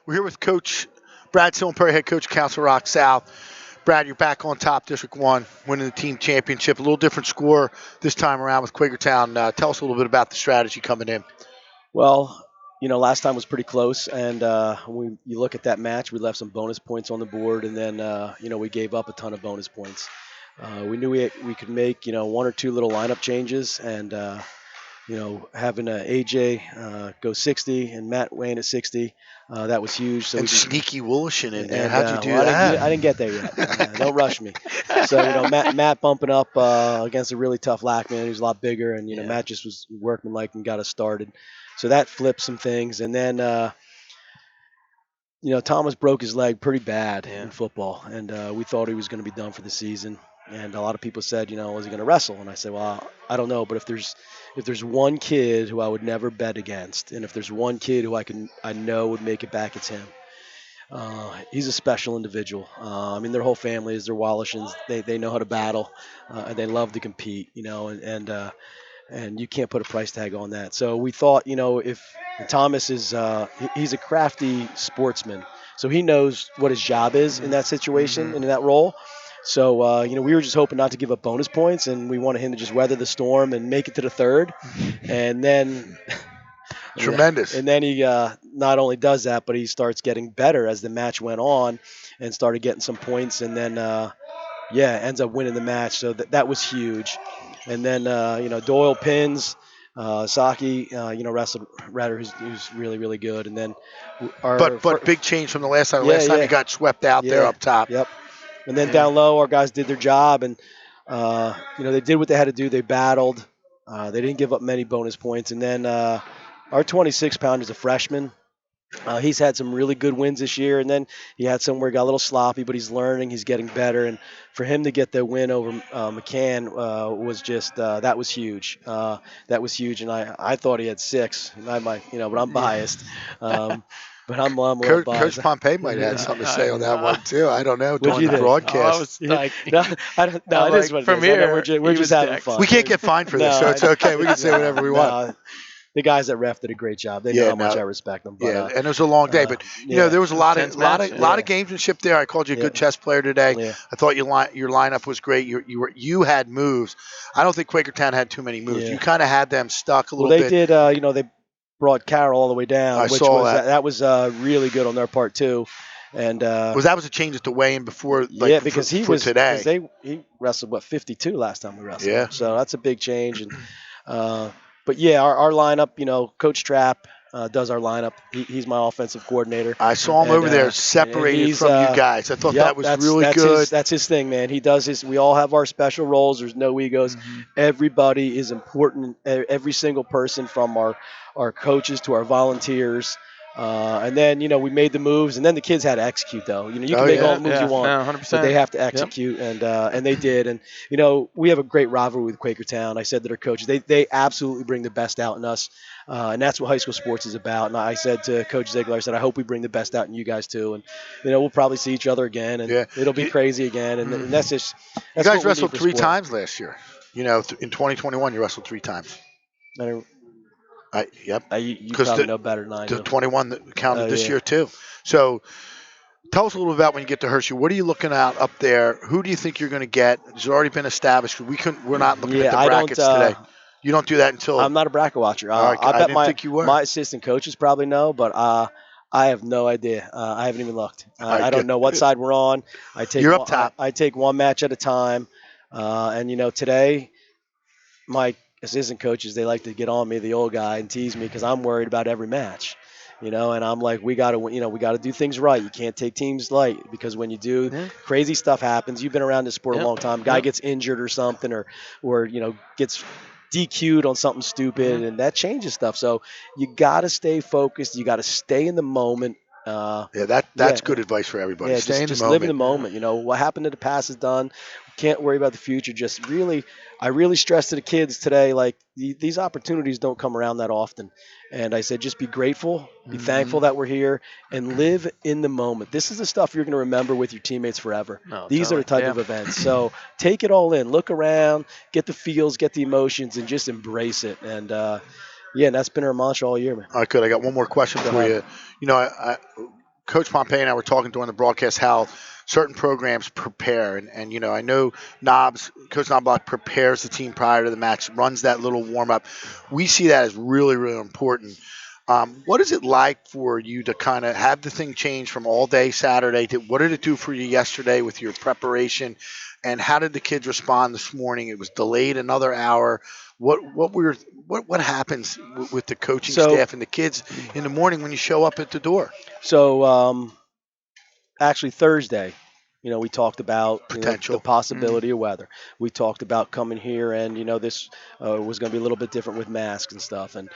We're here with Coach Brad Silimperi, head coach of Council Rock South. Brad, you're back on top, District 1, winning the team championship. A little different score this time around with Quakertown. Tell us a little bit about the strategy coming in. Well, last time was pretty close, and when you look at that match, we left some bonus points on the board, and then, we gave up a ton of bonus points. We knew we could make, one or two little lineup changes, and, having AJ go 60 and Matt Wayne at 60, that was huge. So and sneaky Woolishin in there. and, How'd you do that? I didn't get there yet. Don't rush me. So, Matt bumping up against a really tough Lackman, who's a lot bigger, and, Matt just was workmanlike and got us started. So that flipped some things. And then, Thomas broke his leg pretty bad in football, and we thought he was going to be done for the season. And a lot of people said, was he going to wrestle? And I said, well, I don't know, but if there's one kid who I would never bet against, and if there's one kid who I know would make it back, it's him. He's a special individual. Their whole family is, they're Wallishans. They know how to battle, and they love to compete, and you can't put a price tag on that. So we thought, if Thomas is, he's a crafty sportsman, so he knows what his job is in that situation and in that role. So, we were just hoping not to give up bonus points, and we wanted him to just weather the storm and make it to the third. And then Tremendous. And then he not only does that, but he starts getting better as the match went on and started getting some points, and then, ends up winning the match. So that was huge. And then, Doyle pins, Saki, wrestled Ratter, who's really, really good. And then But big change from the last time. Last time he got swept out there up top. Yep. And then down low, our guys did their job, and they did what they had to do. They battled. They didn't give up many bonus points. And then our 26-pounder is a freshman. He's had some really good wins this year, and then he had some where he got a little sloppy, but he's learning. He's getting better, and for him to get the win over McCann was just that was huge. That was huge, and I thought he had 6. I might, but I'm biased. But I'm a little biased. Coach Pompei might have had something to say on that one too. I don't know during the broadcast. I was like, it is what from it is. here, We're just having fun. We can't get fined for this, so it's okay. We can say whatever we want. The guys at Ref did a great job. They know how much I respect them. But, and it was a long day, but there was a lot of gamesmanship there. I called you a good chess player today. Yeah. I thought your lineup was great. You had moves. I don't think Quakertown had too many moves. Yeah. You kind of had them stuck a little bit. bit. They did. They brought Carroll all the way down. I saw that. That was really good on their part too. And that was a change at the weigh-in before. Because he was today. He wrestled 52 last time we wrestled. Yeah. So that's a big change. And but our lineup. Coach Trapp does our lineup. He's my offensive coordinator. I saw him over there separated from you guys. I thought that was really good. That's his thing, man. He does his. We all have our special roles. There's no egos. Everybody is important. Every single person, from our coaches to our volunteers. And then, we made the moves, and then the kids had to execute, though. You can make all the moves you want, 100%. but they have to execute, and they did. And, we have a great rivalry with Quakertown. I said to their coaches, they absolutely bring the best out in us, and that's what high school sports is about. And I said to Coach Ziegler, I said, I hope we bring the best out in you guys, too. And, we'll probably see each other again, and it'll be crazy again. And that's just – you guys wrestled 3 times last year. In 2021, you wrestled 3 times. You probably know better than I do. The 21 that counted this year too. So tell us a little about when you get to Hershey. What are you looking at up there? Who do you think you're going to get? It's already been established. We're not looking at the brackets today. You don't do that until. I'm not a bracket watcher. I didn't think you were. My assistant coaches probably know, but I have no idea. I haven't even looked. I don't know what side we're on. You're up top. I take one match at a time, and today, my assistant coaches, they like to get on me, the old guy, and tease me because I'm worried about every match, and I'm like, we got to do things right. You can't take teams light, because when you do, crazy stuff happens. You've been around this sport a long time. Guy gets injured or something, or gets DQ'd on something stupid, and that changes stuff. So you got to stay focused. You got to stay in the moment. That's good advice for everybody. Stay in the moment. Live in the moment. What happened in the past is done. Can't worry about the future. Just really, I really stress to the kids today, like these opportunities don't come around that often. And I said, just be grateful, be thankful that we're here, and live in the moment. This is the stuff you're going to remember with your teammates forever. These are the type of events. So take it all in, look around, get the feels, get the emotions, and just embrace it. And and that's been our mantra all year, man. All right, good. I got one more question for you. Coach Pompei and I were talking during the broadcast how certain programs prepare, and I know Coach Knobloch prepares the team prior to the match, runs that little warm up. We see that as really, really important. What is it like for you to kind of have the thing change from all day Saturday to what did it do for you yesterday with your preparation, and how did the kids respond this morning? It was delayed another hour. What happens with the coaching staff and the kids in the morning when you show up at the door? So actually Thursday, we talked about the possibility of weather. We talked about coming here, and this was going to be a little bit different with masks and stuff. And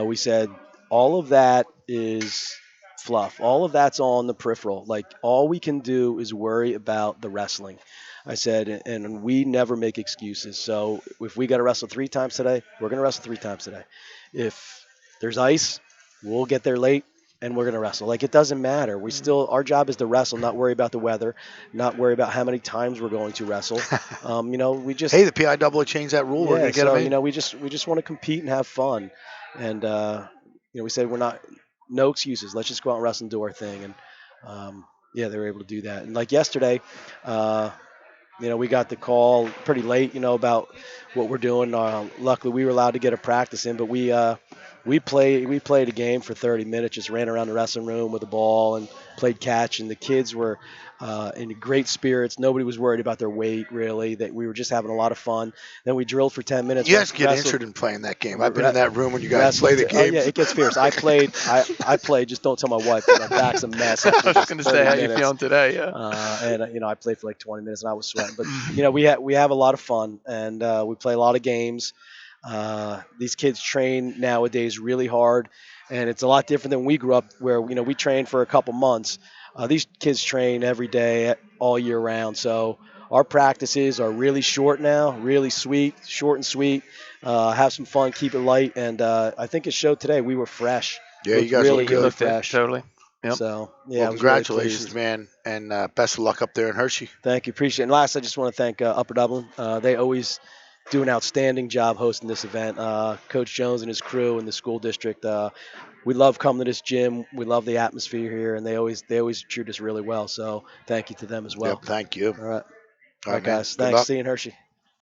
we said all of that is fluff. All of that's on the peripheral. Like all we can do is worry about the wrestling. I said, and we never make excuses. So if we got to wrestle 3 times today, we're going to wrestle 3 times today. If there's ice, we'll get there late and we're going to wrestle. Like, it doesn't matter. Our job is to wrestle, not worry about the weather, not worry about how many times we're going to wrestle. We just. Hey, the PIAA changed that rule. Yeah, we're going to get them in. We just want to compete and have fun. And, we said no excuses. Let's just go out and wrestle and do our thing. And, they were able to do that. And like yesterday, we got the call pretty late, about what we're doing. Luckily, we were allowed to get a practice in, but we played a game for 30 minutes, just ran around the wrestling room with the ball and played catch, and the kids were in great spirits. Nobody was worried about their weight, really. That we were just having a lot of fun. Then we drilled for 10 minutes. You guys get interested in playing that game. I've been in that room when you guys play the game. Oh, yeah, it gets fierce. I played. Just don't tell my wife. My back's a mess. I was going to say, how you feeling today? Yeah. And I played for like 20 minutes, and I was sweating. But we have a lot of fun, and we play a lot of games. These kids train nowadays really hard, and it's a lot different than we grew up where, we trained for a couple months. These kids train every day, all year round. So our practices are really short now, really short and sweet. Have some fun, keep it light, and I think it showed today. We were fresh. Yeah, you guys really, really fresh. Totally. Yep. So, well, congratulations, man, and best of luck up there in Hershey. Thank you, appreciate it. And last, I just want to thank Upper Dublin. They always do an outstanding job hosting this event. Coach Jones and his crew in the school district. We love coming to this gym. We love the atmosphere here, and they always treat us really well. So thank you to them as well. Yep, thank you. All right. All right, guys. Thanks. See you in Hershey.